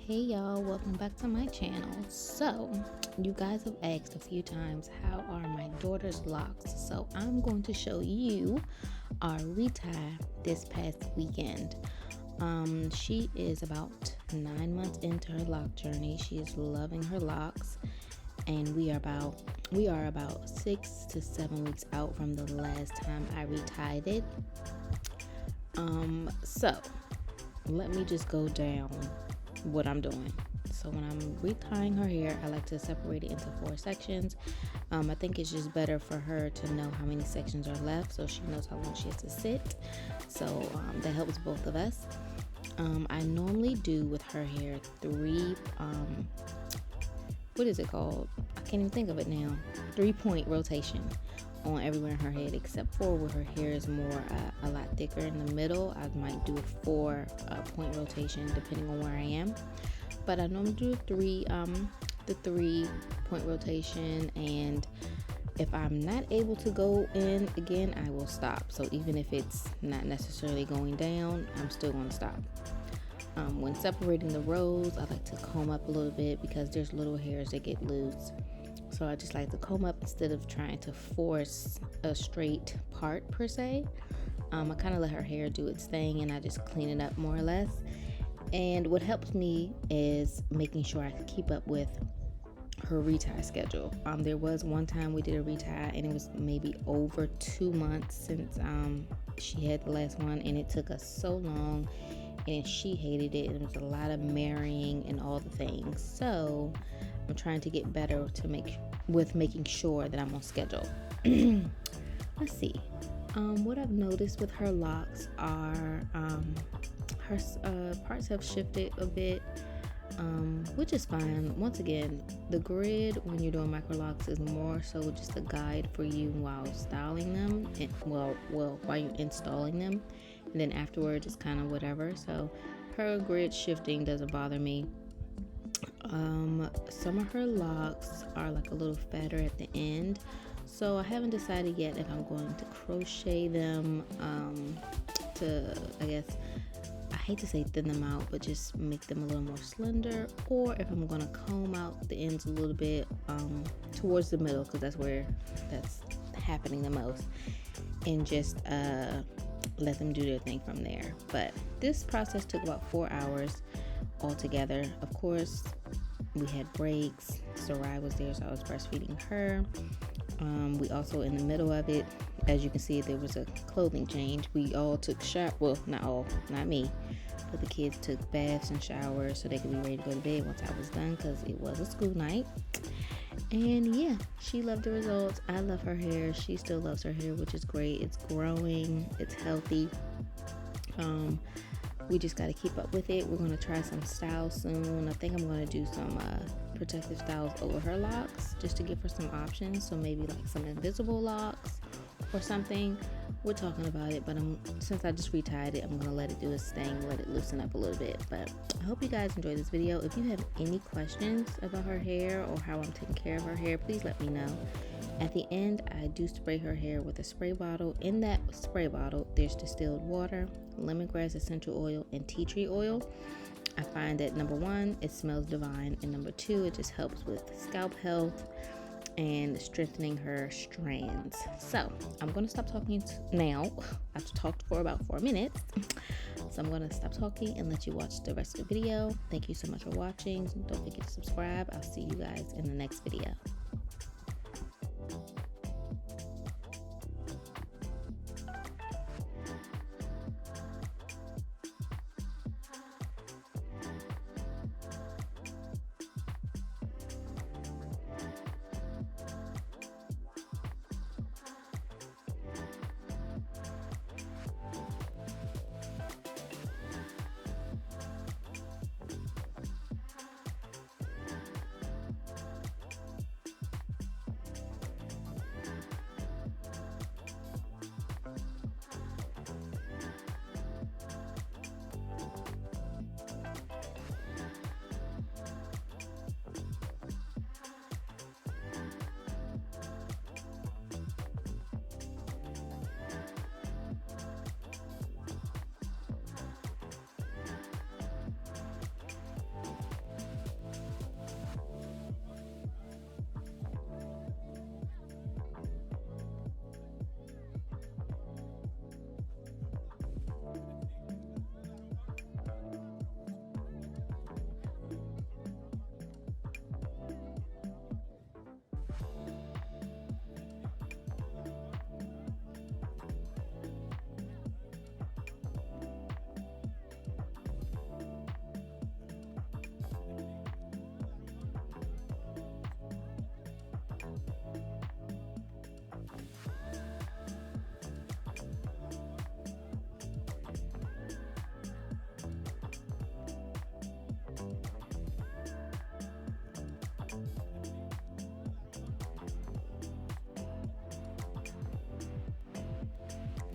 Hey y'all, welcome back to my channel. So, you guys have asked a few times, how are my daughter's locks? So, I'm going to show you our retie this past weekend. She is about 9 months into her lock journey. She is loving her locks, and we are about 6 to 7 weeks out from the last time I retied it. So let me just go down what I'm doing. So when I'm retying her hair, I like to separate it into 4 sections. I think it's just better for her to know how many sections are left, so she knows how long she has to sit. So that helps both of us. I normally do with her hair 3 what is it called? I can't even think of it now. 3-point rotation on everywhere in her head, except for where her hair is more a lot thicker in the middle. I might do a 4-point rotation depending on where I am, but I normally do the 3-point rotation, and if I'm not able to go in again, I will stop. So even if it's not necessarily going down, I'm still going to stop. When separating the rows, I like to comb up a little bit because there's little hairs that get loose. So I just like to comb up instead of trying to force a straight part per se. I kind of let her hair do its thing, and I just clean it up more or less. And what helps me is making sure I can keep up with her retie schedule. There was one time we did a retie, and it was maybe over 2 months since she had the last one, and it took us so long, and she hated it, and it was a lot of marrying and all the things. So I'm trying to get better making sure that I'm on schedule. Let's see. What I've noticed with her locks are her parts have shifted a bit, which is fine. Once again, the grid when you're doing microlocs is more so just a guide for you while styling them, and while you're installing them, and then afterwards it's kind of whatever. So her grid shifting doesn't bother me. Some of her locks are like a little fatter at the end, so I haven't decided yet if I'm going to crochet them to, I guess, I hate to say thin them out, but just make them a little more slender, or if I'm going to comb out the ends a little bit towards the middle, because that's where that's happening the most, and just let them do their thing from there. But this process took about 4 hours altogether. Of course, we had breaks. Sarai was there, so I was breastfeeding her. We also, in the middle of it, as you can see, there was a clothing change. We all took not me, but the kids took baths and showers so they could be ready to go to bed once I was done, because it was a school night. And yeah, she loved the results. I love her hair. She still loves her hair, which is great. It's growing, it's healthy. We just got to keep up with it. We're going to try some styles soon. I think I'm going to do some protective styles over her locks, just to give her some options. So maybe like some invisible locks or something. We're talking about it, but since I just retied it, I'm going to let it do its thing, let it loosen up a little bit. But I hope you guys enjoyed this video. If you have any questions about her hair or how I'm taking care of her hair, please let me know. At the end, I do spray her hair with a spray bottle. In that spray bottle, there's distilled water, lemongrass essential oil, and tea tree oil. I find that number 1, it smells divine, and number 2, it just helps with scalp health and strengthening her strands. So I'm going to stop talking now. I've talked for about 4 minutes, so I'm going to stop talking and let you watch the rest of the video. Thank you so much for watching. Don't forget to subscribe. I'll see you guys in the next video.